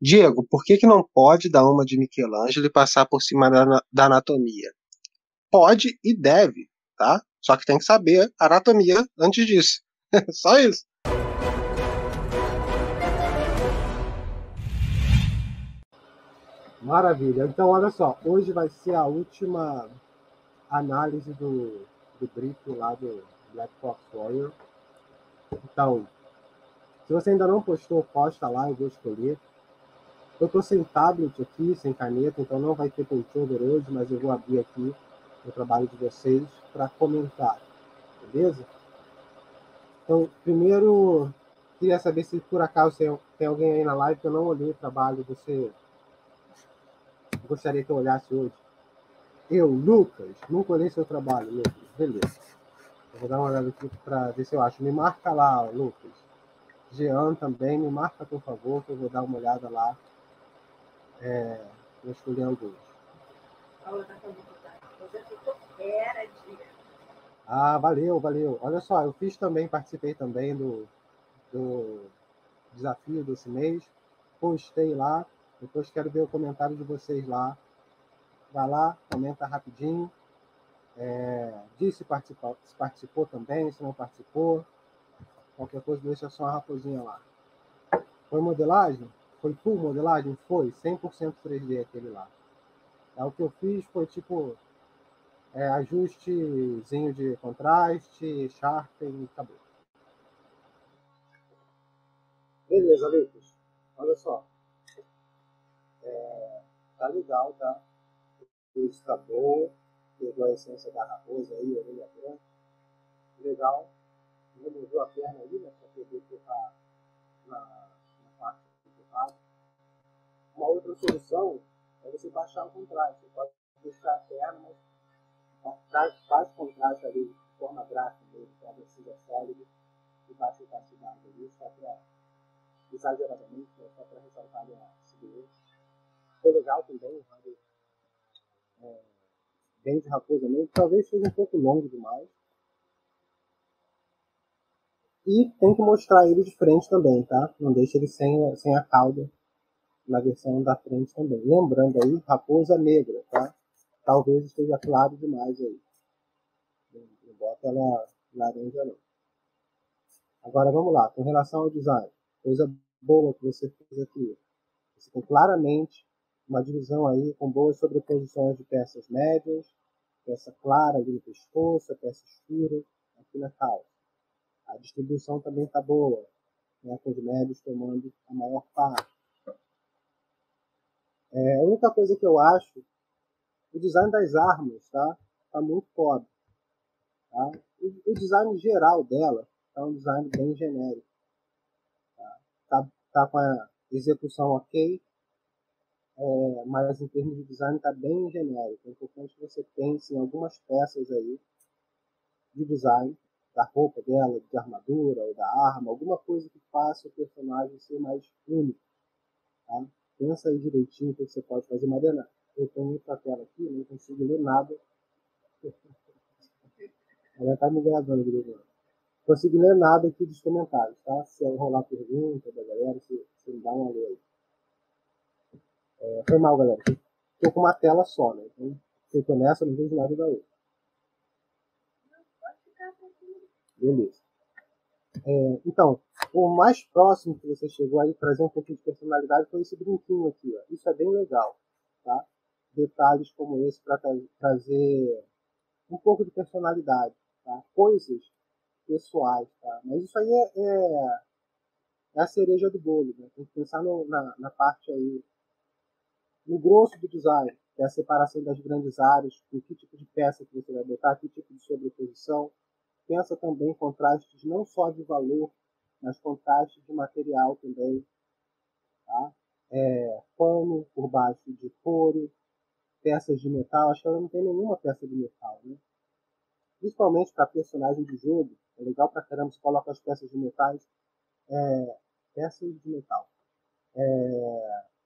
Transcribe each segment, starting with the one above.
Diego, por que que não pode dar uma de Michelangelo e passar por cima da anatomia? Pode e deve, tá? Só que tem que saber a anatomia antes disso. Só isso. Maravilha. Então, olha só, hoje vai ser a última análise do briefing lá do Black Fox Warrior. Então, se você ainda não postou, posta lá, eu vou escolher. Eu tô sem tablet aqui, sem caneta, então não vai ter pageover hoje, mas eu vou abrir aqui o trabalho de vocês para comentar, beleza? Então, primeiro, queria saber se por acaso tem alguém aí na live que eu não olhei o trabalho, você gostaria que eu olhasse hoje? Eu, Lucas, nunca olhei seu trabalho, Lucas. Beleza. Eu vou dar uma olhada aqui para ver se eu acho. Me marca lá, Lucas. Jean também, me marca, por favor, que eu vou dar uma olhada lá. Vou escolher alguns. Ah, valeu, valeu. Olha só, eu fiz também, participei também do desafio desse mês. Postei lá. Depois quero ver o comentário de vocês lá. Vai lá, comenta rapidinho. Diz se participou também, se não participou. Qualquer coisa, deixa só uma raposinha lá. Foi modelagem? Foi full modelagem? Foi. 100% 3D aquele lá. O que eu fiz foi tipo ajustezinho de contraste, sharpen e acabou. Beleza, Lucas. Olha só. Tá legal, tá? Isso tá bom. Pegou a essência da raposa aí, orelha branca. Legal. Removeu a perna aí, né? Pra poder empurrar na parte do empurrado. Uma outra solução é você baixar o contraste. Você pode deixar a perna, mas faz contraste ali de forma gráfica mesmo, para ver se é sólido e baixa opacidade ali, só para exageradamente, né? Só para ressaltar a silhueta. Foi legal também, o rádio bem de raposa mesmo, talvez seja um pouco longo demais. E tem que mostrar ele de frente também, tá? Não deixa ele sem a cauda na versão da frente também. Lembrando aí, raposa negra, tá? Talvez esteja claro demais aí. Não bota ela laranja não. Agora vamos lá, com relação ao design. Coisa boa que você fez aqui. Você tem claramente uma divisão aí com boas sobreposições de peças médias, peça clara ali no pescoço, peça escura aqui na calça. A distribuição também está boa, né, com os médios tomando a maior parte. A única coisa que eu acho, o design das armas tá muito pobre. Tá? O design geral dela é um design bem genérico. Tá com a execução ok, mas em termos de design está bem genérico. É importante que você pense em algumas peças aí de design, da roupa dela, de armadura ou da arma, alguma coisa que faça o personagem ser mais único. Tá? Pensa aí direitinho o que você pode fazer. Mariana, eu tenho outra tela aqui, não consigo ler nada. Ela está me gravando, Guilherme. Não consigo ler nada aqui dos comentários, tá? Se eu rolar pergunta da galera, se me dá uma olhada aí. Foi mal, galera. Estou com uma tela só, né? Então, se eu tô nessa, eu não vejo nada da outra. Beleza. Então, o mais próximo que você chegou aí trazer um pouquinho de personalidade foi esse brinquinho aqui. Ó. Isso é bem legal, tá? Detalhes como esse para trazer um pouco de personalidade, tá? Coisas pessoais, tá? Mas isso aí é a cereja do bolo, né? Tem que pensar na parte aí, no grosso do design, que é a separação das grandes áreas, com que tipo de peça que você vai botar, que tipo de sobreposição. Pensa também em contrastes não só de valor, mas contrastes de material também. Tá? Pano por baixo de couro, peças de metal. Acho que ela não tem nenhuma peça de metal. Né? Principalmente para personagem de jogo. É legal pra caramba, você coloca as peças de metais. Peças de metal.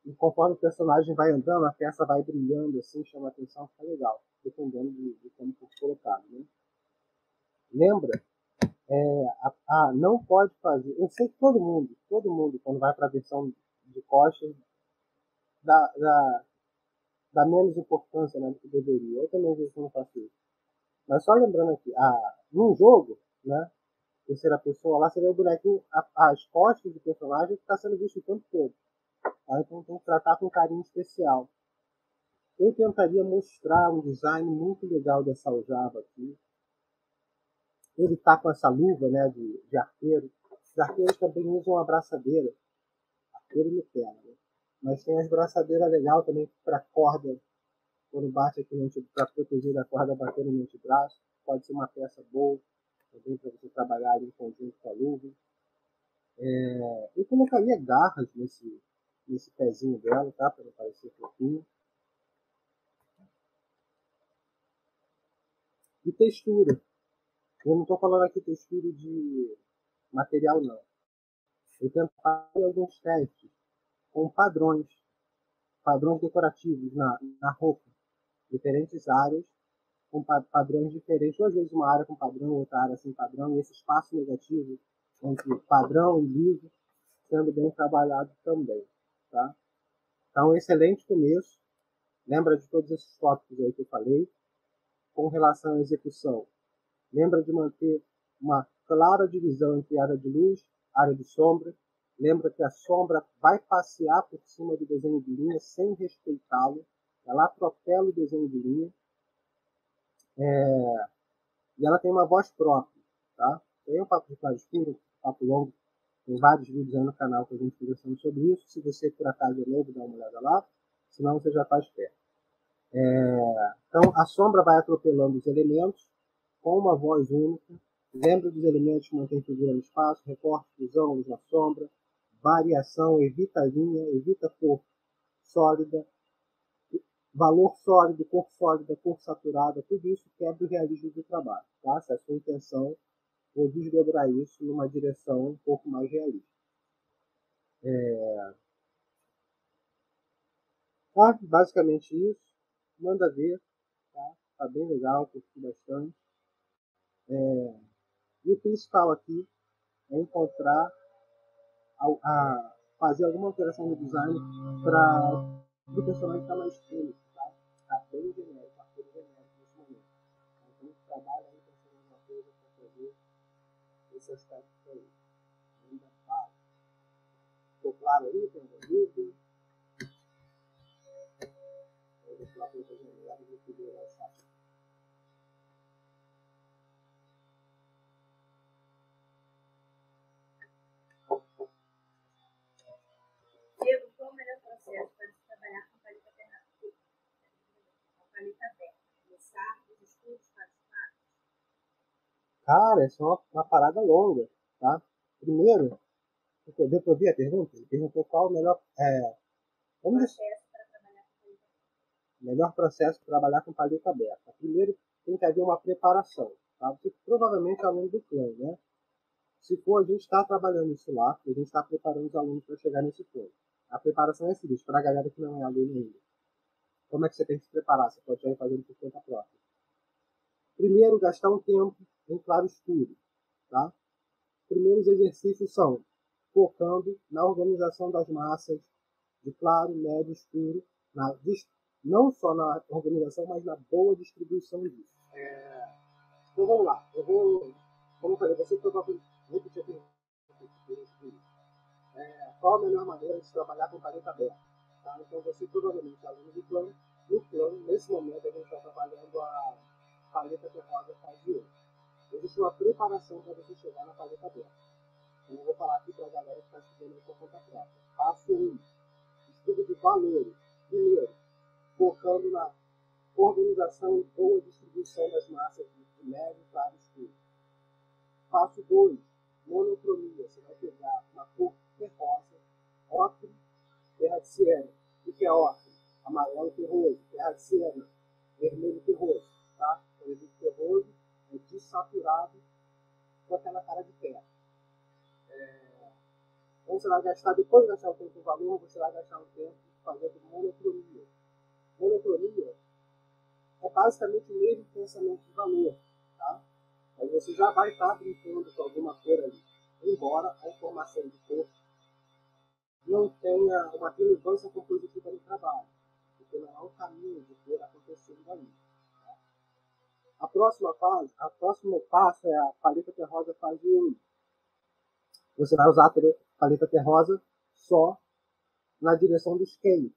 E conforme o personagem vai andando, a peça vai brilhando, assim, chama a atenção, fica legal. Dependendo de como for colocado. Né? Lembra não pode fazer. Eu sei que todo mundo, quando vai para a versão de costas, dá menos importância, né, do que deveria. Eu também vejo que não faço isso. Mas só lembrando aqui, num jogo, né, terceira pessoa, lá você vê o bonequinho, as costas do personagem que está sendo visto o tempo todo. Tá? Então tem que tratar com carinho especial. Eu tentaria mostrar um design muito legal dessa aljava aqui. Ele tá com essa luva, né, de arqueiro. Os arqueiros também usam a braçadeira. Arqueiro e Nutella, né? Mas tem as braçadeiras legais também para corda, quando bate aqui no para proteger da corda batendo no antebraço. Pode ser uma peça boa, também para você trabalhar ali em conjunto com a luva. Eu colocaria garras nesse pezinho dela, tá? Para não parecer fofinho. E textura. Eu não estou falando aqui textura de material, não. Eu tento fazer alguns testes com padrões decorativos na roupa, diferentes áreas com padrões diferentes, ou às vezes uma área com padrão, outra área sem padrão, e esse espaço negativo entre padrão e livro sendo bem trabalhado também, tá? Então, excelente começo. Lembra de todos esses tópicos aí que eu falei. Com relação à execução, lembra de manter uma clara divisão entre área de luz, área de sombra. Lembra que a sombra vai passear por cima do desenho de linha sem respeitá-lo. Ela atropela o desenho de linha. E ela tem uma voz própria. Tá? Tem um papo de claro escuro, um papo longo. Tem vários vídeos aí no canal que a gente conversando sobre isso. Se você por acaso é novo, dá uma olhada lá. Senão você já está esperto. Então a sombra vai atropelando os elementos com uma voz única. Lembra dos elementos que mantém figura no espaço, recorte dos ângulos na sombra, variação, evita linha, evita cor sólida, valor sólido, cor sólida, cor saturada, tudo isso quebra o realismo do trabalho. Tá? Se a sua intenção for desdobrar isso numa direção um pouco mais realista. Tá? Basicamente isso. Manda ver. Tá bem legal, curti bastante. E o principal aqui é encontrar, fazer alguma alteração no design para o personagem ficar mais único. Tá bem genérico, tá bem genérico nesse momento. Então a gente trabalha aí pensando em alguma coisa para fazer esse aspecto aí. Ainda fala. Ficou claro aí? Tem alguma dúvida? Eu vou falar para outra janela e vou poder achar. Diego, qual o melhor processo para se trabalhar com paleta alternativa? Com paleta aberta, começar os estudos participados? Cara, essa é uma parada longa, tá? Primeiro, deu para ouvir a pergunta? Ele perguntou qual o melhor, Processo para trabalhar com paleta aberta. melhor processo para trabalhar com paleta aberta. Primeiro, tem que haver uma preparação, tá? Você provavelmente é aluno do plano, né? Se for, a gente está trabalhando isso lá, e a gente está preparando os alunos para chegar nesse ponto. A preparação é a seguinte, para a galera que não é aluno ainda. Como é que você tem que se preparar? Você pode já ir fazendo por conta própria. Primeiro, gastar um tempo em claro escuro, tá? Primeiros exercícios são focando na organização das massas de claro, médio e escuro, não só na organização, mas na boa distribuição disso. Então vamos lá, como eu falei, você provavelmente repetir a pergunta. Qual a melhor maneira de trabalhar com paleta aberta? Tá? Então você provavelmente é aluno do plano. No plano, nesse momento, a gente está trabalhando a paleta terrosa fase 1. Existe uma preparação para você chegar na paleta aberta. Então eu vou falar aqui para a galera que está estudando por conta própria. Passo 1. Estudo de valores. Primeiro, focando na organização e boa distribuição das massas de médio, claro e escuro. Passo 2. Monocromia. Você vai pegar uma cor terrosa, ocre, terra de siena. O que é ocre? Amarelo terroso. Terra de siena, vermelho terroso. Tá? Então, o terroso é desaturado com aquela cara de terra. Então você vai gastar, depois de gastar o tempo com valor, você vai gastar um tempo fazendo monocromia. Monocromia é basicamente o mesmo pensamento de valor, tá? Mas você já vai estar brincando com alguma cor ali, embora a informação de cor não tenha uma relevância compositiva no trabalho. A próxima fase, o próximo passo é a paleta terrosa fase 1. Você vai usar a paleta terrosa só na direção dos quentes.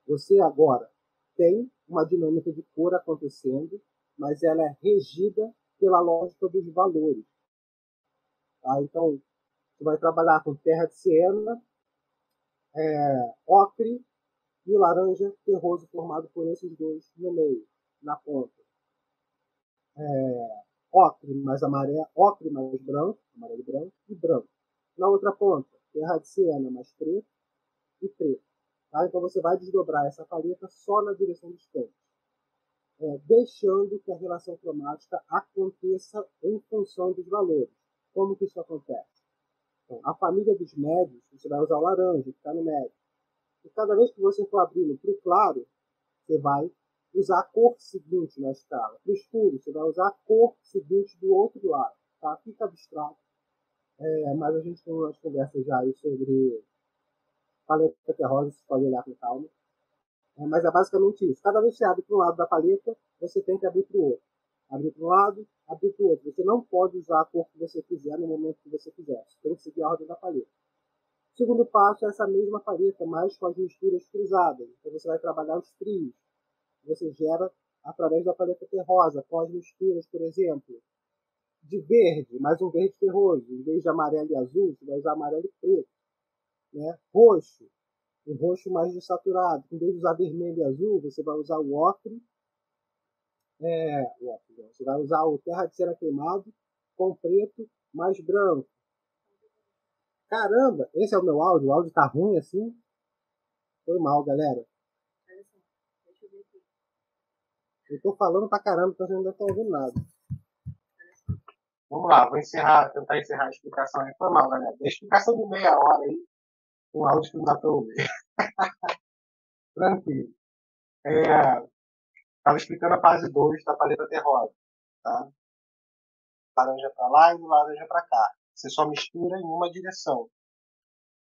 Você agora tem uma dinâmica de cor acontecendo, mas ela é regida pela lógica dos valores. Tá? Então, você vai trabalhar com terra de siena, ocre e o laranja terroso formado por esses dois no meio, na ponta. Ocre mais amarelo, ocre mais branco, amarelo e branco. Na outra ponta, terra de siena mais preto e preto. Tá? Então você vai desdobrar essa paleta só na direção dos tons, deixando que a relação cromática aconteça em função dos valores. Como que isso acontece? Então, a família dos médios, você vai usar o laranja, que está no médio. E cada vez que você for abrindo para o claro, você vai usar a cor seguinte na escala. Para o escuro, você vai usar a cor seguinte do outro lado. Tá? Fica abstrato. Mas a gente tem umas conversas já aí sobre paleta terrosa, você pode olhar com calma. Mas é basicamente isso. Cada vez que você abre para um lado da paleta, você tem que abrir para o outro. Abrir para um lado, abrir para o outro. Você não pode usar a cor que você quiser no momento que você quiser. Você tem que seguir a ordem da paleta. O segundo passo é essa mesma paleta, mas com as misturas cruzadas. Então você vai trabalhar os trios. Você gera através da paleta terrosa, com as misturas, por exemplo, de verde, mais um verde terroso. Em vez de amarelo e azul, você vai usar amarelo e preto. Né? Roxo, um roxo mais desaturado. Em vez de usar vermelho e azul, você vai usar o ocre. Você vai usar o terra de cera queimado com preto mais branco. Caramba, esse é o meu áudio. O áudio tá ruim assim? Foi mal, galera. Olha só, deixa eu ver aqui. Eu tô falando pra caramba, então vocês não estão ouvindo nada. Vamos lá, vou tentar encerrar a explicação aí. Foi mal, galera. A explicação de meia hora aí, um áudio que não dá pra ouvir. Tranquilo. Estava explicando a fase 2 da paleta terrosa. Tá? Laranja para lá e laranja para cá. Você só mistura em uma direção.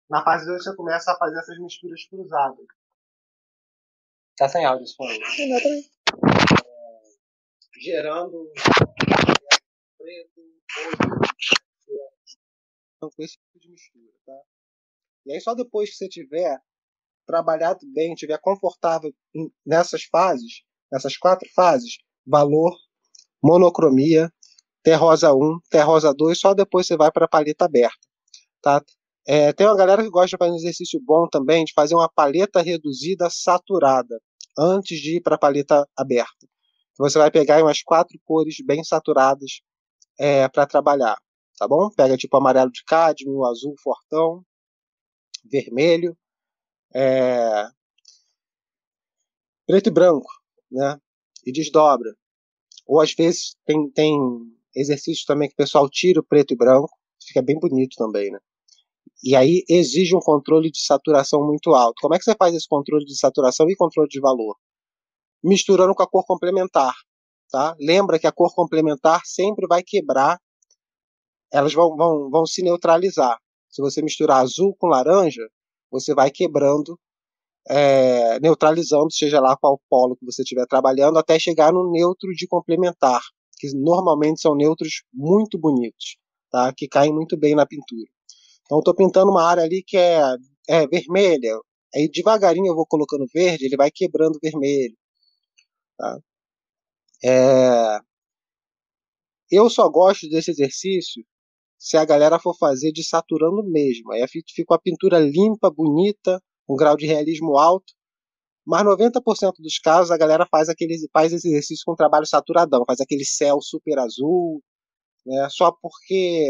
Na fase 2 você começa a fazer essas misturas cruzadas. Tá sem áudio isso aí. Gerando preto, com esse tipo de mistura, tá? E aí só depois que você tiver trabalhado bem, tiver confortável nessas fases, nessas 4 fases, valor, monocromia, terrosa 1, terrosa 2, só depois você vai para a paleta aberta, tá? Tem uma galera que gosta de fazer um exercício bom também, de fazer uma paleta reduzida saturada, antes de ir para a paleta aberta. Você vai pegar umas 4 cores bem saturadas para trabalhar, tá bom? Pega tipo amarelo de cádmio, azul fortão, vermelho, preto e branco, né? E desdobra. Ou às vezes tem exercícios também que o pessoal tira o preto e branco, fica bem bonito também, né? E aí exige um controle de saturação muito alto. Como é que você faz esse controle de saturação e controle de valor? Misturando com a cor complementar, tá? Lembra que a cor complementar sempre vai quebrar, elas vão se neutralizar. Se você misturar azul com laranja, você vai quebrando, neutralizando, seja lá qual polo que você estiver trabalhando, até chegar no neutro de complementar, que normalmente são neutros muito bonitos, tá? Que caem muito bem na pintura. Então, eu estou pintando uma área ali que é vermelha, aí devagarinho eu vou colocando verde, ele vai quebrando vermelho. Tá? Eu só gosto desse exercício se a galera for fazer desaturando mesmo. Aí fica uma pintura limpa, bonita, um grau de realismo alto, mas 90% dos casos a galera faz esse exercício com trabalho saturadão, faz aquele céu super azul, né, só porque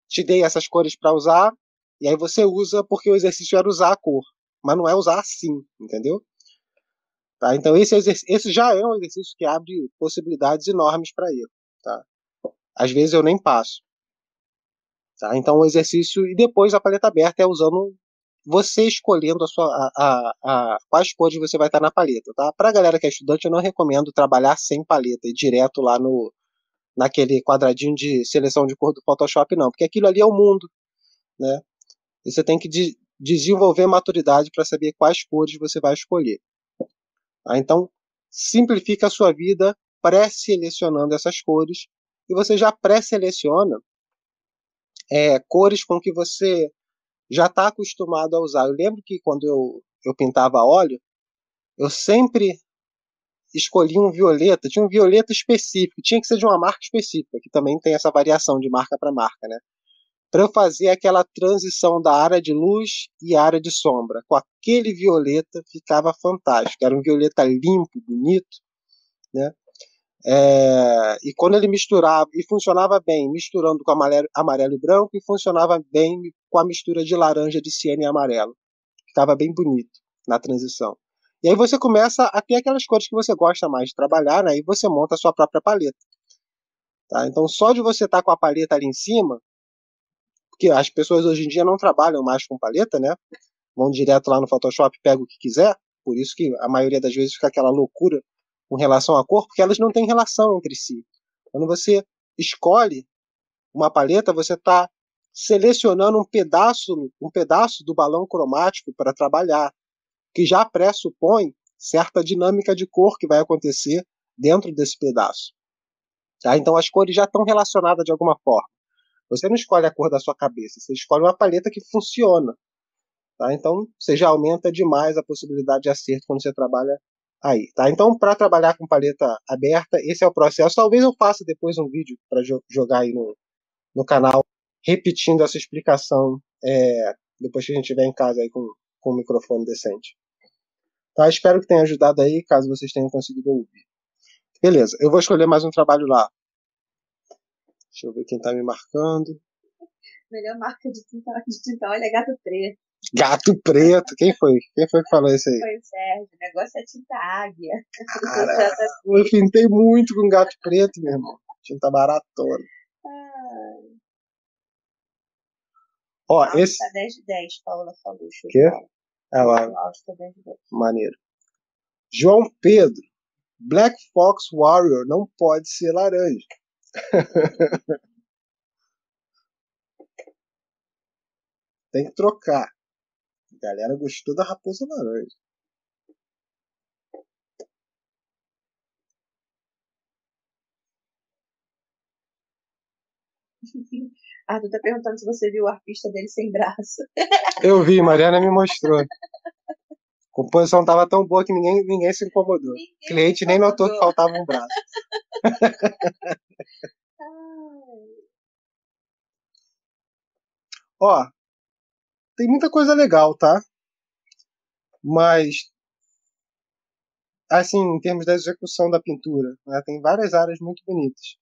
te dei essas cores para usar, e aí você usa porque o exercício era usar a cor, mas não é usar assim, entendeu? Tá? Então esse já é um exercício que abre possibilidades enormes para erro. Tá? Às vezes eu nem passo. Tá? Então o exercício, e depois a paleta aberta é usando, você escolhendo quais cores você vai estar na paleta. Tá? Para a galera que é estudante, eu não recomendo trabalhar sem paleta, e direto lá naquele quadradinho de seleção de cor do Photoshop, não, porque aquilo ali é o mundo, né? E você tem que desenvolver maturidade para saber quais cores você vai escolher. Então, simplifica a sua vida pré-selecionando essas cores, e você já pré-seleciona cores com que você já está acostumado a usar. Eu lembro que quando eu pintava a óleo, eu sempre escolhi um violeta, tinha um violeta específico, tinha que ser de uma marca específica, que também tem essa variação de marca para marca, né? Para eu fazer aquela transição da área de luz e área de sombra. Com aquele violeta ficava fantástico, era um violeta limpo, bonito, né? E quando ele misturava, e funcionava bem misturando com amarelo e branco, e funcionava bem com a mistura de laranja, de ciano e amarelo. Ficava bem bonito na transição. E aí você começa a ter aquelas cores que você gosta mais de trabalhar, né? E você monta a sua própria paleta. Tá? Então, só de você estar com a paleta ali em cima, porque as pessoas hoje em dia não trabalham mais com paleta, né? Vão direto lá no Photoshop, pega o que quiser. Por isso que a maioria das vezes fica aquela loucura com relação à cor, porque elas não têm relação entre si. Quando você escolhe uma paleta, você está selecionando um pedaço do balão cromático para trabalhar, que já pressupõe certa dinâmica de cor que vai acontecer dentro desse pedaço. Tá? Então as cores já estão relacionadas de alguma forma. Você não escolhe a cor da sua cabeça, você escolhe uma paleta que funciona. Tá? Então você já aumenta demais a possibilidade de acerto quando você trabalha aí. Tá? Então, para trabalhar com paleta aberta, esse é o processo. Talvez eu faça depois um vídeo para jogar aí no canal, repetindo essa explicação depois que a gente estiver em casa aí com um microfone decente. Tá? Espero que tenha ajudado aí, caso vocês tenham conseguido ouvir. Beleza, eu vou escolher mais um trabalho lá. Deixa eu ver quem tá me marcando. Melhor marca de tinta óleo é Gato Preto. Gato Preto? Quem foi? Quem foi que falou isso aí? Foi o Sérgio. O negócio é tinta águia. Cara, eu pintei muito com Gato Preto, meu irmão. Tinta baratona. Ó, esse... Tá 10 de 10, Paula falou. O quê? Lá. Tá 10 de 10. Maneiro. João Pedro. Black Fox Warrior não pode ser laranja. Tem que trocar. A galera gostou da raposa laranja. Arthur tá perguntando se você viu o artista dele sem braço. Eu vi, Mariana me mostrou. A composição tava tão boa que ninguém se incomodou. O cliente nem notou que faltava um braço. Ó, tem muita coisa legal, tá? Mas, assim, em termos da execução da pintura, né, tem várias áreas muito bonitas.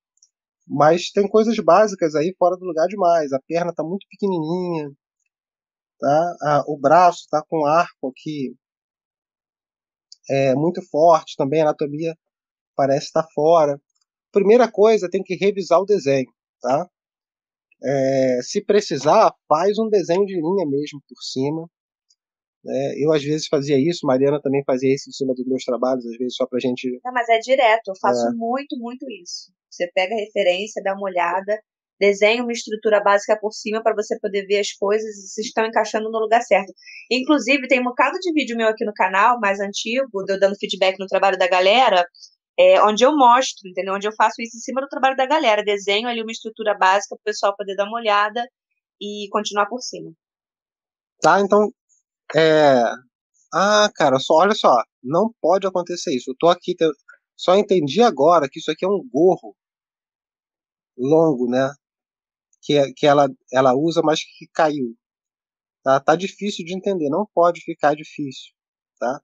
Mas tem coisas básicas aí fora do lugar demais. A perna tá muito pequenininha, tá? O braço tá com arco aqui muito forte também, a anatomia parece estar fora. Primeira coisa, tem que revisar o desenho, tá? Se precisar, faz um desenho de linha mesmo por cima. Eu às vezes fazia isso, Mariana também fazia isso em cima dos meus trabalhos, às vezes só pra gente... Não, mas é direto, eu faço muito, muito isso. Você pega a referência, dá uma olhada, desenha uma estrutura básica por cima para você poder ver as coisas e se estão encaixando no lugar certo. Inclusive, tem um bocado de vídeo meu aqui no canal, mais antigo, de eu dando feedback no trabalho da galera, onde eu mostro, entendeu? Onde eu faço isso em cima do trabalho da galera. Desenho ali uma estrutura básica para o pessoal poder dar uma olhada e continuar por cima. Tá, então... cara, olha só, não pode acontecer isso. Eu tô aqui, só entendi agora que isso aqui é um gorro longo, né? Que ela usa, mas que caiu. Tá difícil de entender, não pode ficar difícil, tá?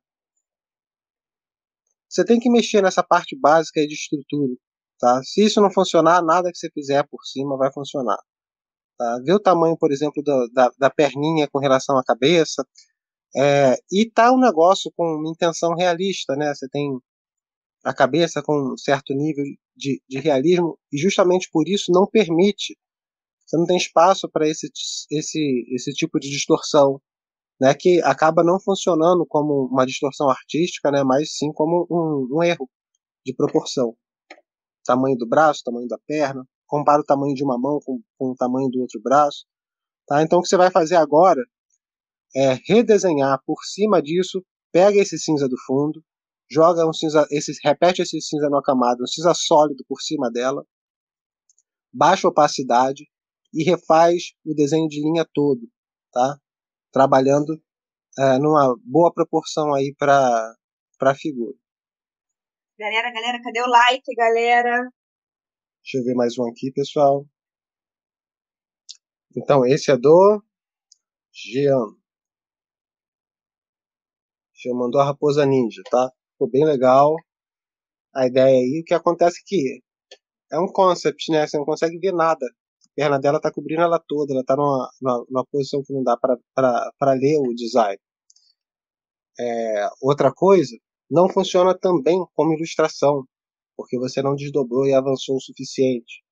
Você tem que mexer nessa parte básica aí de estrutura, tá? Se isso não funcionar, nada que você fizer por cima vai funcionar. Tá? Vê o tamanho, por exemplo, da perninha com relação à cabeça. E tá um negócio com uma intenção realista, né? Você tem a cabeça com um certo nível de realismo e justamente por isso não permite. Você não tem espaço para esse tipo de distorção, né? Que acaba não funcionando como uma distorção artística, né? Mas sim como um erro de proporção. Tamanho do braço, tamanho da perna, compara o tamanho de uma mão com o tamanho do outro braço. Tá? Então o que você vai fazer agora é redesenhar por cima disso, pega esse cinza do fundo, joga um cinza, repete esse cinza numa camada, um cinza sólido por cima dela, baixa a opacidade e refaz o desenho de linha todo, tá? Trabalhando numa boa proporção aí para a figura. Galera, cadê o like, galera? Deixa eu ver mais um aqui, pessoal. Então, esse é do Jean. Jean mandou a Raposa Ninja, tá? Ficou bem legal. A ideia aí, o que acontece aqui é um concept, né? Você não consegue ver nada. A perna dela tá cobrindo ela toda, ela tá numa posição que não dá para ler o design. Outra coisa, não funciona também como ilustração, porque você não desdobrou e avançou o suficiente.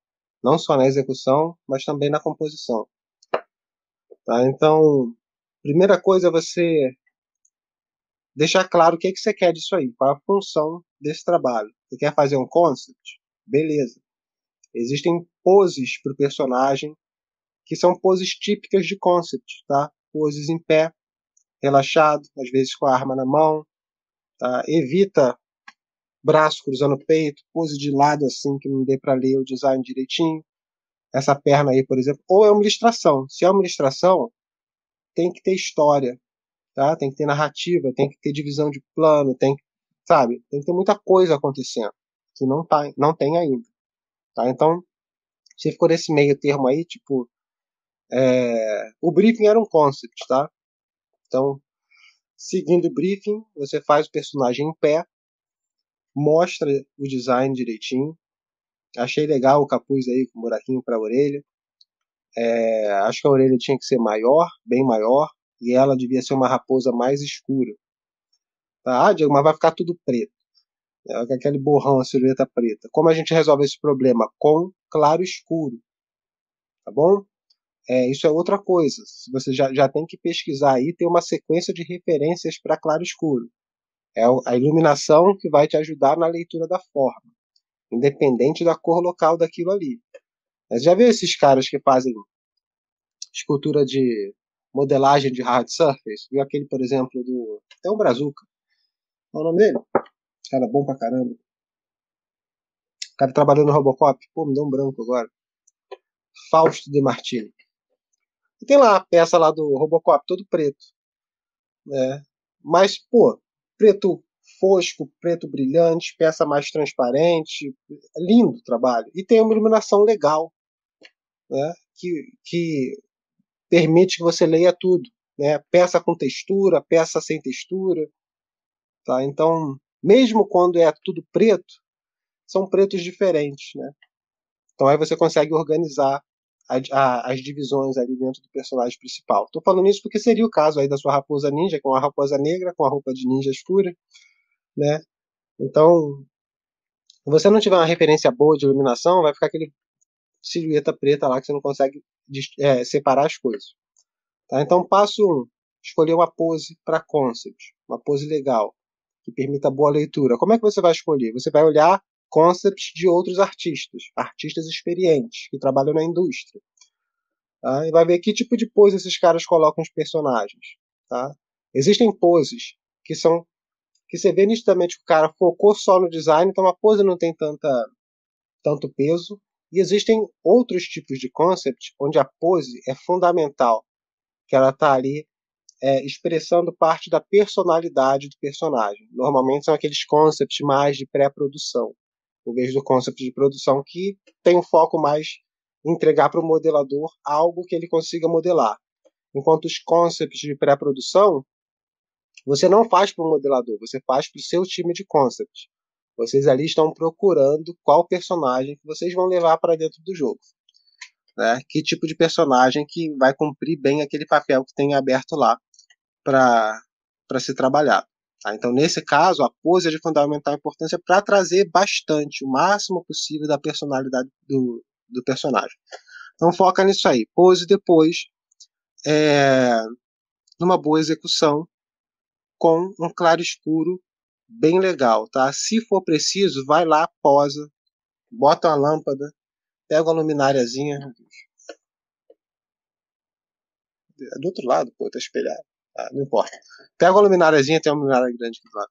Não só na execução, mas também na composição. Tá? Então, primeira coisa é você deixar claro o que você quer disso aí, qual é a função desse trabalho. Você quer fazer um concept? Beleza. Existem poses para o personagem que são poses típicas de concept, tá? Poses em pé, relaxado, às vezes com a arma na mão, tá? Evita braço cruzando o peito, pose de lado assim que não dê para ler o design direitinho. Essa perna aí, por exemplo, ou é uma ilustração. Se é uma ilustração, tem que ter história, tá? Tem que ter narrativa, tem que ter divisão de plano, sabe? Tem que ter muita coisa acontecendo que não tem ainda, tá? Então, se ficou nesse meio termo aí, tipo, o briefing era um concept, tá? Então, seguindo o briefing, você faz o personagem em pé, mostra o design direitinho. Achei legal o capuz aí com buraquinho para a orelha. Acho que a orelha tinha que ser maior, bem maior, e ela devia ser uma raposa mais escura. Tá? Ah, Diego, mas vai ficar tudo preto. Aquele borrão, a silhueta preta. Como a gente resolve esse problema? Com claro escuro. Tá bom? Isso é outra coisa. Você já tem que pesquisar aí, ter uma sequência de referências para claro escuro. É a iluminação que vai te ajudar na leitura da forma, independente da cor local daquilo ali. Mas já viu esses caras que fazem escultura de modelagem de hard surface? Viu aquele, por exemplo, do... É um Brazuca. Qual é o nome dele? Cara bom pra caramba. O cara trabalhando no Robocop. Pô, me deu um branco agora. Fausto de Martini. E tem lá a peça lá do Robocop, todo preto. Né? Mas, pô, preto fosco, preto brilhante, peça mais transparente. Lindo o trabalho. E tem uma iluminação legal, né? Que permite que você leia tudo. Né? Peça com textura, peça sem textura. Tá? Então, mesmo quando é tudo preto, são pretos diferentes. Né? Então aí você consegue organizar as divisões ali dentro do personagem principal. Estou falando isso porque seria o caso aí da sua raposa ninja, com a raposa negra, com a roupa de ninja escura, né? Então, se você não tiver uma referência boa de iluminação, vai ficar aquele silhueta preta lá que você não consegue separar as coisas. Tá? Então, passo 1, escolher uma pose para concept, uma pose legal, que permita boa leitura. Como é que você vai escolher? Você vai olhar concepts de outros artistas experientes, que trabalham na indústria. Tá? E vai ver que tipo de pose esses caras colocam os personagens. Tá? Existem poses que você vê nitidamente que o cara focou só no design, então a pose não tem tanto peso. E existem outros tipos de concept onde a pose é fundamental, que ela está ali expressando parte da personalidade do personagem. Normalmente são aqueles concepts mais de pré-produção, em vez do concept de produção, que tem um foco mais em entregar para o modelador algo que ele consiga modelar. Enquanto os concepts de pré-produção, você não faz para o modelador, você faz para o seu time de concept. Vocês ali estão procurando qual personagem que vocês vão levar para dentro do jogo. Né? Que tipo de personagem que vai cumprir bem aquele papel que tem aberto lá para se trabalhar. Tá? Então, nesse caso, a pose é de fundamental importância para trazer bastante, o máximo possível da personalidade do personagem. Então, foca nisso aí. Pose depois, numa boa execução, com um claro escuro bem legal. Tá? Se for preciso, vai lá, posa, bota uma lâmpada, pega uma lumináriazinha. É do outro lado, pô, tá espelhado. Não importa. Pega uma lumináriazinha, tem uma luminária grande aqui do lado.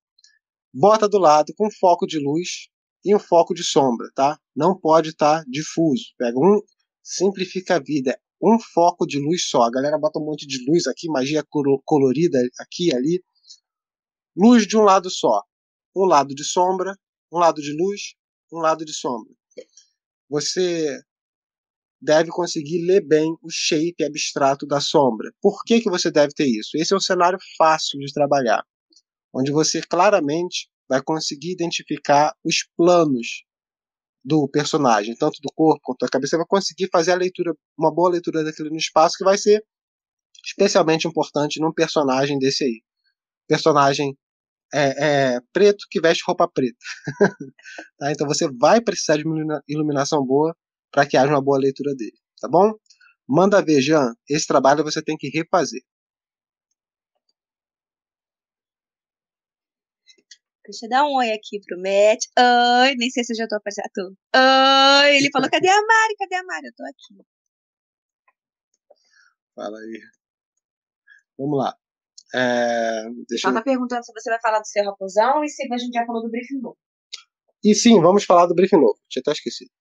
bota do lado com foco de luz e um foco de sombra, tá? Não pode estar difuso. Pega simplifica a vida. Um foco de luz só. A galera bota um monte de luz aqui, magia colorida aqui e ali. Luz de um lado só. Um lado de sombra, um lado de luz, um lado de sombra. Você deve conseguir ler bem o shape abstrato da sombra. Por que você deve ter isso? Esse é um cenário fácil de trabalhar, onde você claramente vai conseguir identificar os planos do personagem, tanto do corpo quanto da cabeça. Você vai conseguir fazer a leitura, uma boa leitura daquele no espaço, que vai ser especialmente importante num personagem desse aí. Personagem preto que veste roupa preta. Tá? Então você vai precisar de uma iluminação boa para que haja uma boa leitura dele. Tá bom? Manda ver, Jean. Esse trabalho você tem que refazer. Deixa eu dar um oi aqui pro Matt. Oi, nem sei se eu já tô aparecendo. Oi, ele falou, cadê a Mari? Cadê a Mari? Eu tô aqui. Fala aí. Vamos lá. Só tá perguntando se você vai falar do seu raposão e se a gente já falou do briefing novo. E sim, vamos falar do briefing novo. Tinha até esquecido.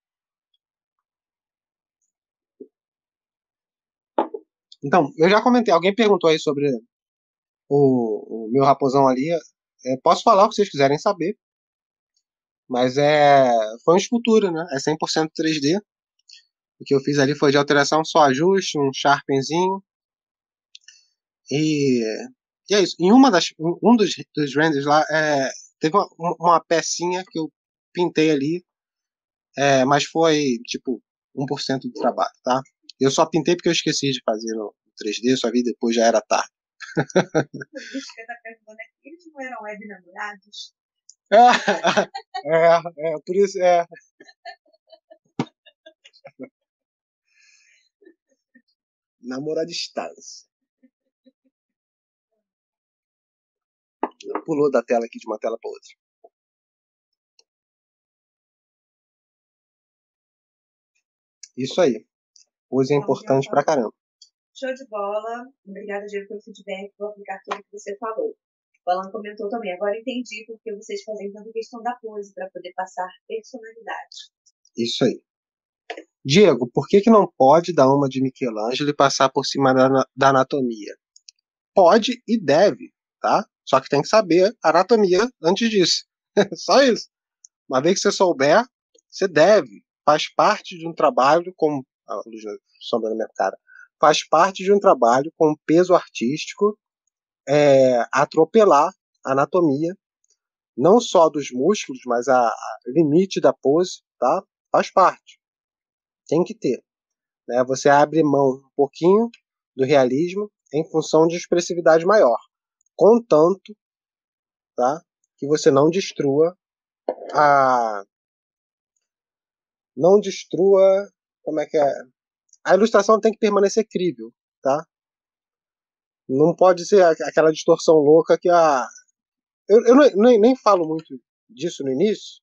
Então, eu já comentei. Alguém perguntou aí sobre o meu raposão ali. Posso falar o que vocês quiserem saber. Mas foi uma escultura, né? É 100% 3D. O que eu fiz ali foi de alteração, só ajuste, um sharpenzinho. E é isso. Em um dos renders lá, teve uma pecinha que eu pintei ali, mas foi tipo 1% do trabalho, tá? Eu só pintei porque eu esqueci de fazer no 3D, só vi depois, já era tarde. Eles não eram web namorados? Por isso namoro à distância. Pulou da tela aqui de uma tela para outra. Isso aí. Pose é importante pra caramba. Show de bola. Obrigada, Diego, pelo feedback. Vou aplicar tudo que você falou. O Alan comentou também. Agora entendi porque vocês fazem tanta questão da pose para poder passar personalidade. Isso aí. Diego, por que não pode dar uma de Michelangelo e passar por cima da anatomia? Pode e deve, tá? Só que tem que saber a anatomia antes disso. Só isso. Uma vez que você souber, você deve. Faz parte de um trabalho com... A luz sombra na minha cara. Faz parte de um trabalho com peso artístico atropelar a anatomia, não só dos músculos, mas a limite da pose, tá? Faz parte. Tem que ter. Né? Você abre mão um pouquinho do realismo em função de expressividade maior. Contanto, tá? Que você não destrua como é que é? A ilustração tem que permanecer crível, tá? Não pode ser aquela distorção louca que eu nem falo muito disso no início,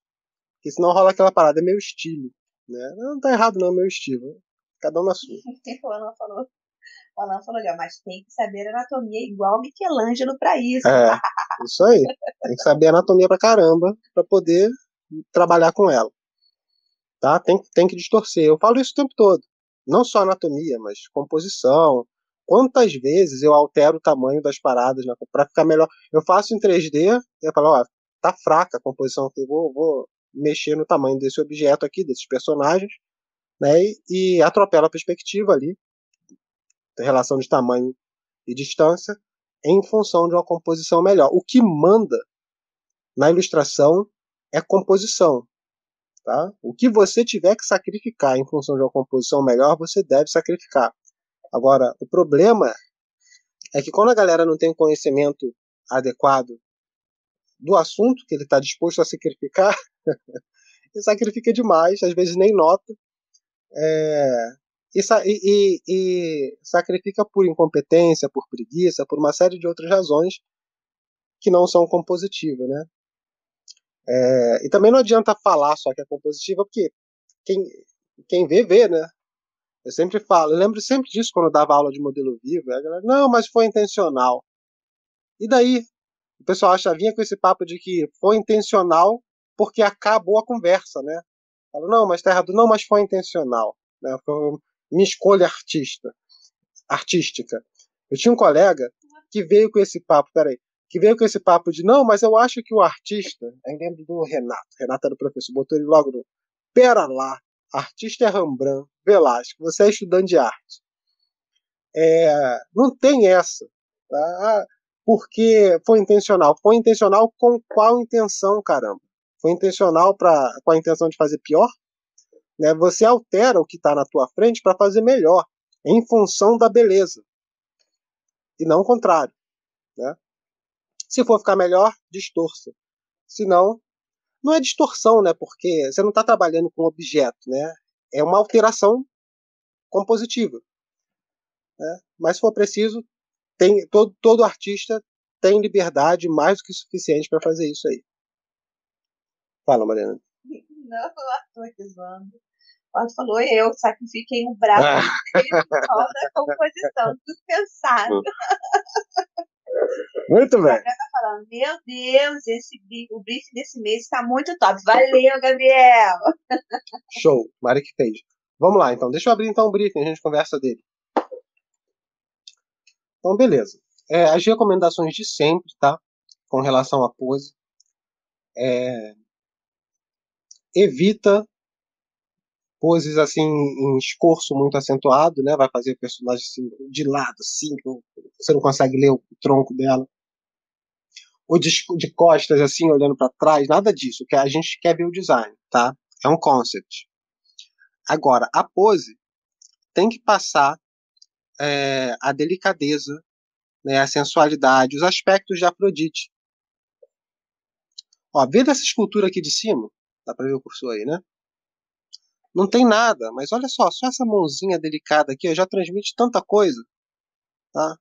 porque senão rola aquela parada, é meu estilo, né? Não tá errado não, é meu estilo. Cada um na sua. O Alan falou, mas tem que saber anatomia igual Michelangelo pra isso. Isso aí. Tem que saber anatomia pra caramba pra poder trabalhar com ela. Tá? Tem que distorcer. Eu falo isso o tempo todo. Não só anatomia, mas composição. Quantas vezes eu altero o tamanho das paradas para ficar melhor? Eu faço em 3D e eu falo, tá fraca a composição aqui, vou mexer no tamanho desse objeto aqui, desses personagens, né? E atropelo a perspectiva ali, a relação de tamanho e distância, em função de uma composição melhor. O que manda na ilustração é composição. Tá? O que você tiver que sacrificar em função de uma composição melhor, você deve sacrificar. Agora, o problema é que quando a galera não tem o conhecimento adequado do assunto que ele está disposto a sacrificar, ele sacrifica demais, às vezes nem nota, e sacrifica por incompetência, por preguiça, por uma série de outras razões que não são compositivas, né? E também não adianta falar só que é compositiva, porque quem vê, né? Eu sempre falo, eu lembro sempre disso quando eu dava aula de modelo vivo. A galera, não, mas foi intencional. E daí? o pessoal vinha com esse papo de que foi intencional porque acabou a conversa, né? Fala, não, mas tá errado. Não, mas foi intencional. Né? Foi minha escolha artística. Eu tinha um colega que veio com esse papo, que veio com esse papo de, não, mas eu acho que o artista, aí lembro do Renato era o professor, botou ele logo no, pera lá, artista é Rembrandt, Velasco, você é estudante de arte. Não tem essa, tá? Porque foi intencional. Foi intencional com qual intenção, caramba? Foi intencional com a intenção de fazer pior? Né? Você altera o que está na tua frente para fazer melhor, em função da beleza. E não o contrário. Né? Se for ficar melhor, distorça. Se não, não é distorção, né? Porque você não está trabalhando com objeto, né? É uma alteração compositiva. Né? Mas se for preciso, todo artista tem liberdade mais do que suficiente para fazer isso aí. Fala, Mariana. Não, eu tô aqui zoando. O Arthur falou, eu sacrifiquei um braço da composição, tudo pensado. Muito bem. Tá falando, meu Deus, o briefing desse mês está muito top. Valeu, Gabriel! Show, Mari que fez. Vamos lá, então. Deixa eu abrir então o briefing, a gente conversa dele. Então, beleza. As recomendações de sempre, tá? Com relação à pose. Evita poses assim em escorço muito acentuado, né? Vai fazer o personagem assim, de lado, assim, você não consegue ler o tronco dela. Ou de costas, assim, olhando para trás, nada disso. Que a gente quer ver o design, tá? É um concept. Agora, a pose tem que passar a delicadeza, né, a sensualidade, os aspectos de Afrodite. Ó, vê dessa escultura aqui de cima, dá para ver o cursor aí, né? Não tem nada, mas olha só essa mãozinha delicada aqui, ó, já transmite tanta coisa, tá?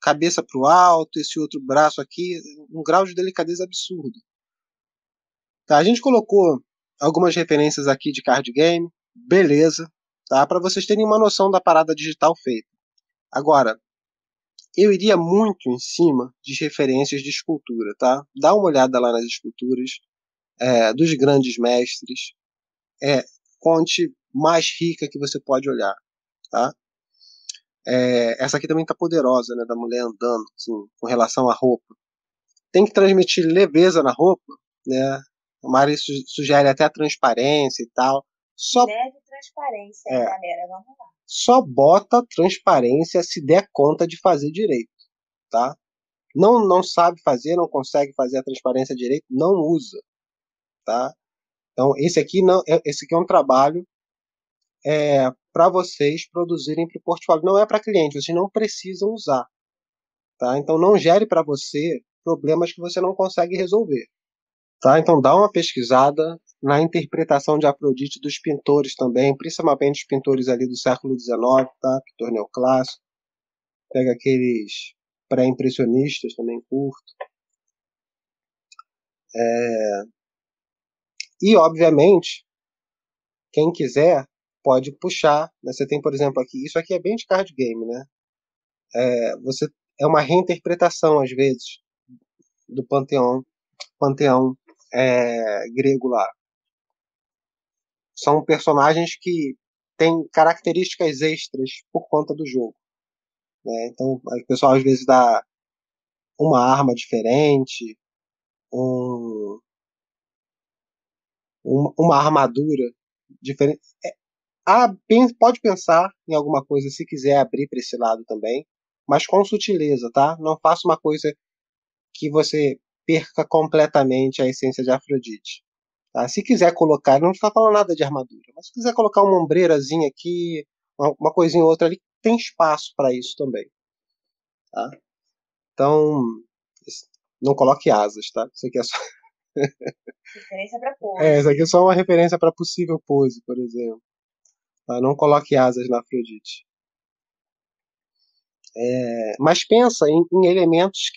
Cabeça para o alto, esse outro braço aqui, um grau de delicadeza absurdo. Tá, a gente colocou algumas referências aqui de card game, beleza, tá? Para vocês terem uma noção da parada digital feita. Agora, eu iria muito em cima de referências de escultura, tá? Dá uma olhada lá nas esculturas dos grandes mestres, fonte mais rica que você pode olhar, tá? Essa aqui também tá poderosa, né? Da mulher andando, assim, com relação à roupa. Tem que transmitir leveza na roupa, né? A Mari sugere até a transparência e tal. Leve transparência, galera, vamos lá. Só bota transparência se der conta de fazer direito, tá? Não sabe fazer, não consegue fazer a transparência direito, não usa, tá? Então esse aqui é um trabalho para vocês produzirem para o portfólio, não é para cliente, vocês não precisam usar, tá? Então não gere para você problemas que você não consegue resolver, tá? Então dá uma pesquisada na interpretação de Afrodite dos pintores também, principalmente os pintores ali do século XIX, tá? Pintor neoclássico, pega aqueles pré-impressionistas, também curto. E obviamente quem quiser pode puxar, né? Você tem, por exemplo, aqui, isso aqui é bem de card game, né? É uma reinterpretação, às vezes, do panteão grego lá. São personagens que têm características extras por conta do jogo. Né? Então, o pessoal às vezes dá uma arma diferente, uma armadura diferente. Pode pensar em alguma coisa se quiser abrir para esse lado também, mas com sutileza, tá? Não faça uma coisa que você perca completamente a essência de Afrodite. Tá? Se quiser colocar, não está falando nada de armadura, mas se quiser colocar uma ombreirazinha aqui, uma coisinha ou outra ali, tem espaço para isso também. Tá? Então, não coloque asas, tá? Isso aqui é só. Referência para pose. Isso aqui é só uma referência para possível pose, por exemplo. Tá? Não coloque asas na Afrodite. Mas pensa em elementos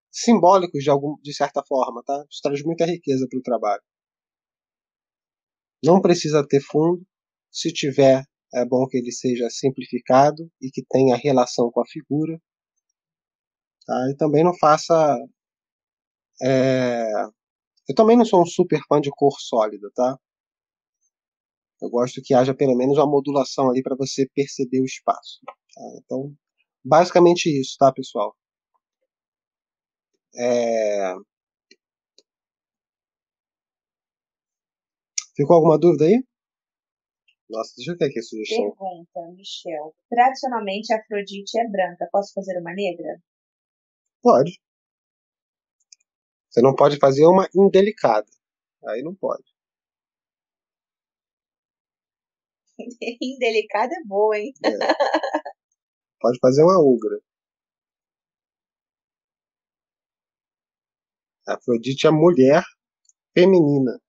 simbólicos de certa forma, tá? Isso traz muita riqueza para o trabalho. Não precisa ter fundo. Se tiver, é bom que ele seja simplificado e que tenha relação com a figura. Tá? E também não faça Eu também não sou um super fã de cor sólida, tá? Eu gosto que haja pelo menos uma modulação ali para você perceber o espaço. Tá? Então, basicamente isso, tá, pessoal? Ficou alguma dúvida aí? Nossa, deixa eu ver aqui a sugestão. Pergunta, Michel. Tradicionalmente, a Afrodite é branca. Posso fazer uma negra? Pode. Você não pode fazer uma indelicada. Aí não pode. Indelicada é boa, hein? Pode fazer uma ugra. A Afrodite é a mulher feminina.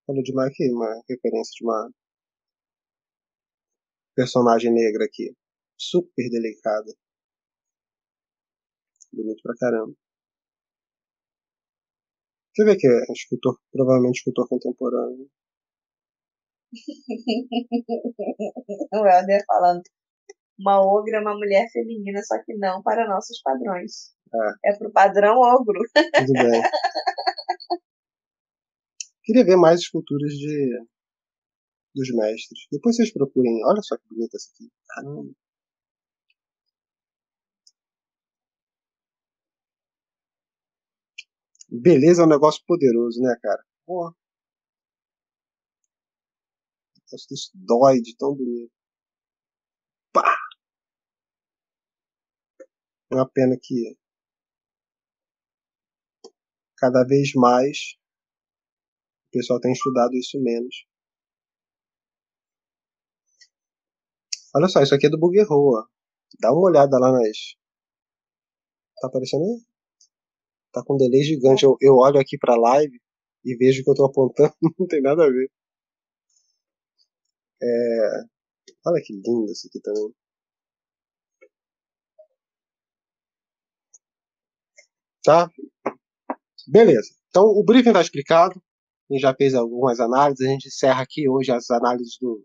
Falou de uma referência de uma personagem negra aqui. Super delicada. Bonito pra caramba. Deixa eu ver que é escultor, provavelmente escultor contemporâneo. O Helder falando. Uma ogra é uma mulher feminina, só que não para nossos padrões. É pro padrão ogro. Tudo bem. Queria ver mais esculturas dos mestres. Depois vocês procurem. Olha só que bonita essa aqui. Caramba. Beleza é um negócio poderoso, né, cara? Porra. Isso dói de tão bonito. Pá! É uma pena que cada vez mais o pessoal tem estudado isso menos. Olha só, isso aqui é do Buguerroa. Dá uma olhada lá nas. Tá aparecendo aí? Tá com um delay gigante. Eu olho aqui pra live e vejo que eu tô apontando. Não tem nada a ver. Olha que lindo isso aqui também. Tá? Beleza. Então o briefing tá explicado. A gente já fez algumas análises. A gente encerra aqui hoje as análises do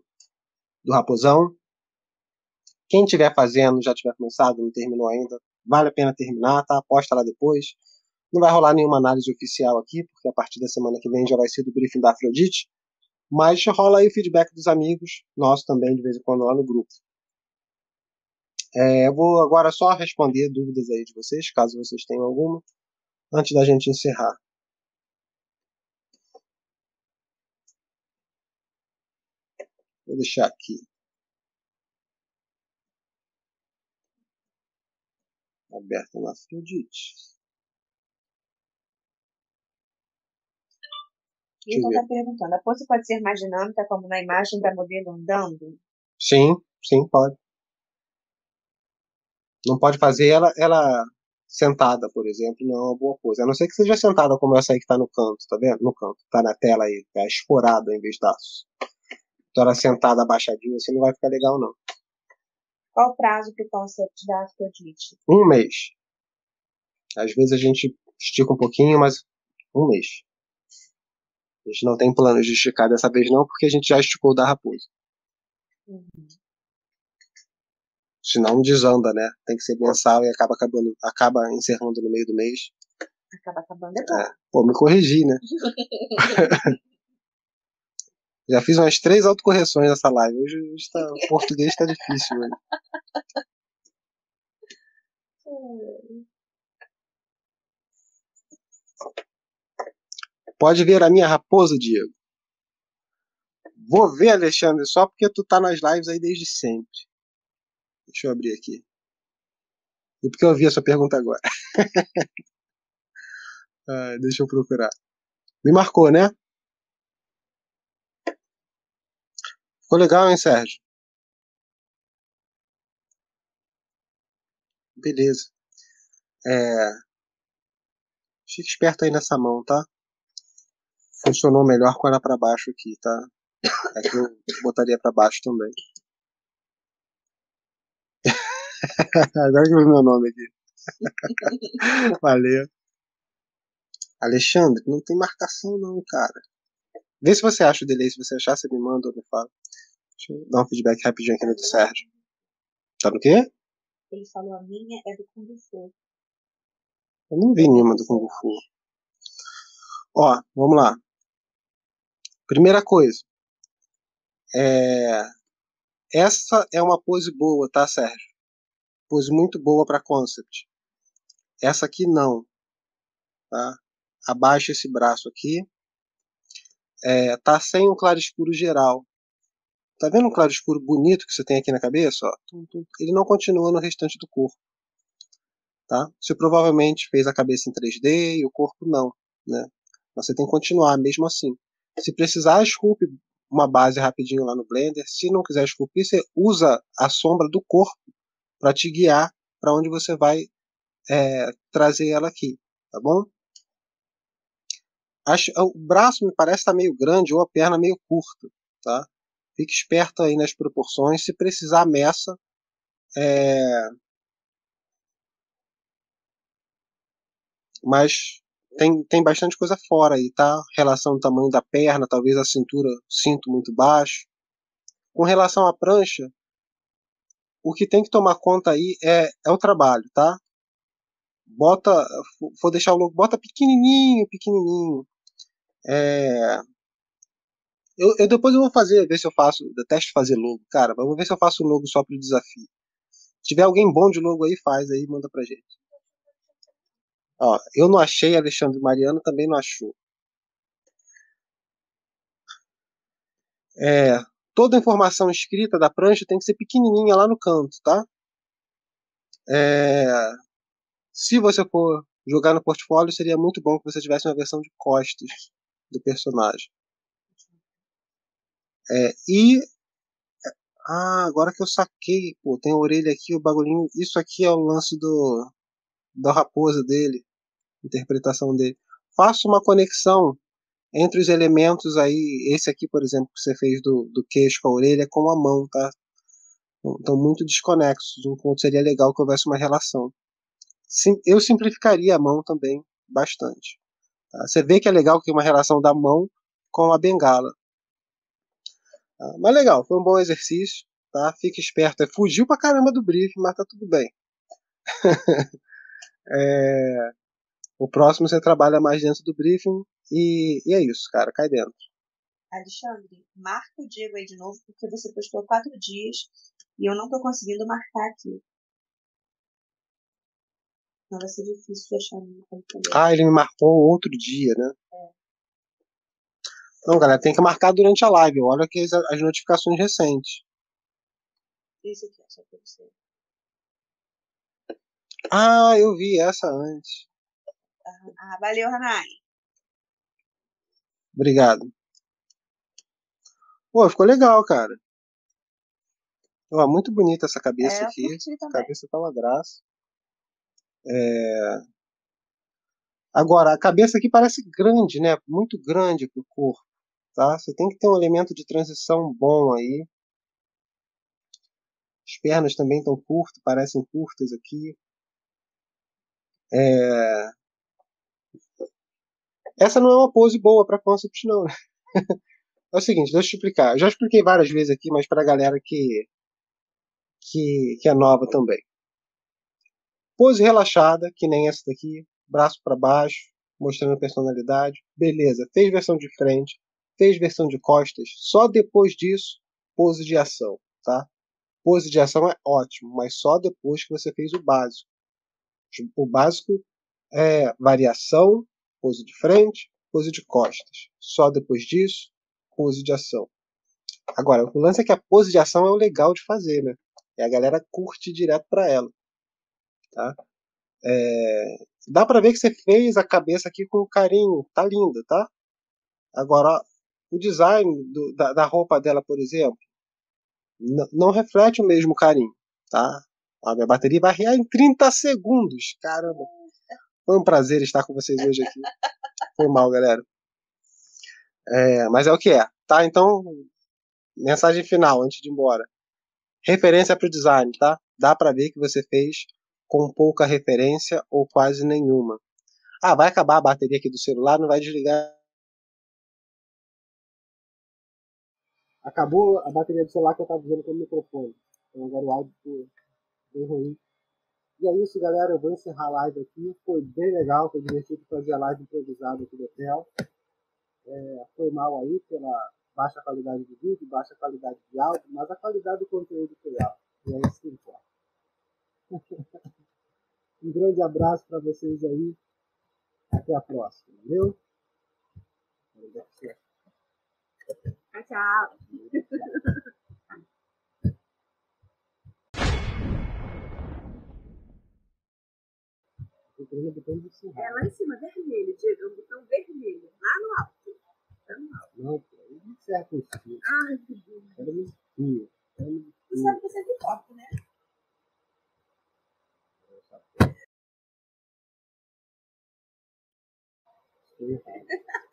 Raposão. Quem estiver fazendo, já tiver começado, não terminou ainda, vale a pena terminar, tá? Posta lá depois. Não vai rolar nenhuma análise oficial aqui, porque a partir da semana que vem já vai ser do briefing da Afrodite. Mas rola aí o feedback dos amigos, nosso também, de vez em quando, lá no grupo. Eu vou agora só responder dúvidas aí de vocês, caso vocês tenham alguma, antes da gente encerrar. Vou deixar aqui. Aberta na Afrodite. Então está perguntando, a pose pode ser mais dinâmica como na imagem da modelo andando? Sim, pode. Não pode fazer ela sentada, por exemplo, não é uma boa pose. A não ser que seja sentada como essa aí que está no canto, tá vendo? No canto, tá na tela aí, tá escorada em vez de braços. Então ela sentada abaixadinha assim não vai ficar legal não. Qual o prazo para o concept da Afrodite? 1 mês. Às vezes a gente estica um pouquinho, mas 1 mês. A gente não tem plano de esticar dessa vez não, porque a gente já esticou o da raposa. Senão desanda, né? Tem que ser mensal e acaba encerrando no meio do mês. Acaba acabando depois. Pô, me corrigi, né? Já fiz umas 3 autocorreções nessa live. Hoje o português tá difícil, velho. Pode ver a minha raposa, Diego. Vou ver, Alexandre, só porque tu tá nas lives aí desde sempre. Deixa eu abrir aqui. E porque eu vi a sua pergunta agora. Deixa eu procurar. Me marcou, né? Ficou legal, hein, Sérgio? Beleza. Fique esperto aí nessa mão, tá? Funcionou melhor com ela pra baixo aqui, tá? Aqui eu botaria pra baixo também. Agora que eu vi meu nome aqui. Valeu. Alexandre, não tem marcação não, cara. Vê se você acha o delay. Se você achar, você me manda ou me fala. Deixa eu dar um feedback rapidinho aqui no do Sérgio. Tá no quê? Ele falou, a minha é do Kung Fu. Eu não vi nenhuma do Kung Fu. Ó, vamos lá. Primeira coisa. Essa é uma pose boa, tá, Sérgio? Pose muito boa para concept. Essa aqui não, tá? Abaixa esse braço aqui. Tá sem um claro escuro geral. Tá vendo um claro escuro bonito que você tem aqui na cabeça? Ó? Ele não continua no restante do corpo. Tá? Você provavelmente fez a cabeça em 3D e o corpo não. Né? Mas você tem que continuar mesmo assim. Se precisar, esculpe uma base rapidinho lá no Blender. Se não quiser esculpir, você usa a sombra do corpo para te guiar para onde você vai trazer ela aqui. Tá bom? O braço me parece estar meio grande ou a perna meio curta. Tá? Fique esperto aí nas proporções. Se precisar, meça. Mas tem bastante coisa fora aí, tá? Relação do tamanho da perna, talvez a cintura, cinto muito baixo. Com relação à prancha, o que tem que tomar conta aí é o trabalho, tá? Vou deixar o logo, bota pequenininho, pequenininho. Depois eu vou ver se eu faço, detesto fazer logo, cara, mas vou ver se eu faço um logo só pro desafio. Se tiver alguém bom de logo aí, faz aí, manda pra gente. Ó, eu não achei, Alexandre Mariano também não achou. Toda a informação escrita da prancha tem que ser pequenininha lá no canto, tá? Se você for jogar no portfólio, seria muito bom que você tivesse uma versão de costas do personagem. Agora que eu saquei, pô, tem a orelha aqui, o bagulhinho. Isso aqui é o lance da raposa dele, interpretação dele. Faça uma conexão entre os elementos aí. Esse aqui, por exemplo, que você fez do queixo com a orelha, com a mão, tá? Estão muito desconexos. Um ponto seria legal que houvesse uma relação. Eu simplificaria a mão também bastante. Tá? Você vê que é legal que tem uma relação da mão com a bengala. Tá? Mas legal, foi um bom exercício. Tá? Fique esperto. Fugiu pra caramba do briefing, mas tá tudo bem. O próximo você trabalha mais dentro do briefing e é isso, cara. Cai dentro. Alexandre, marca o Diego aí de novo, porque você postou 4 dias e eu não tô conseguindo marcar aqui. Não vai ser difícil de achar no computador. Ele me marcou outro dia, né? Não, galera, tem que marcar durante a live. Olha aqui as notificações recentes. Esse aqui, só pra você. Eu vi essa antes. Valeu, Hanai. Obrigado. Pô, ficou legal, cara. Muito bonita essa cabeça aqui. A cabeça tá uma graça. Agora, a cabeça aqui parece grande, né? Muito grande pro corpo, tá? Você tem que ter um elemento de transição bom aí. As pernas também estão curtas, parecem curtas aqui. Essa não é uma pose boa para concept, não. É o seguinte, deixa eu te explicar. Eu já expliquei várias vezes aqui, mas pra galera que é nova também. Pose relaxada, que nem essa daqui, braço para baixo, mostrando personalidade. Beleza, fez versão de frente, fez versão de costas. Só depois disso, pose de ação, tá? Pose de ação é ótimo, mas só depois que você fez o básico. O básico é variação, pose de frente, pose de costas. Só depois disso, pose de ação. Agora, o lance é que a pose de ação é o legal de fazer, né? E a galera curte direto para ela. Tá? Dá pra ver que você fez a cabeça aqui com carinho. Tá linda, tá? Agora, o design da roupa dela, por exemplo, não reflete o mesmo carinho, tá? A minha bateria vai arriar em 30 segundos. Caramba. Foi um prazer estar com vocês hoje aqui. Foi mal, galera. Mas é o que é, tá? Então, mensagem final, antes de ir embora. Referência pro design, tá? Dá pra ver que você fez com pouca referência ou quase nenhuma. Vai acabar a bateria aqui do celular, não vai desligar. Acabou a bateria do celular que eu estava usando como microfone. Então agora o áudio ficou bem ruim. E é isso, galera. Eu vou encerrar a live aqui. Foi bem legal, foi divertido fazer a live improvisada aqui do hotel. Foi mal aí pela baixa qualidade de vídeo, baixa qualidade de áudio, mas a qualidade do conteúdo foi alta. E é isso que importa. Um grande abraço para vocês aí. Até a próxima, valeu? Tchau. É lá em cima, vermelho, Diego. É um botão vermelho. Lá no alto. Não, não certo estilo. Ai, que Deus. Era musiquinha. Tu sabe que você é de corpo, né? Foi errado.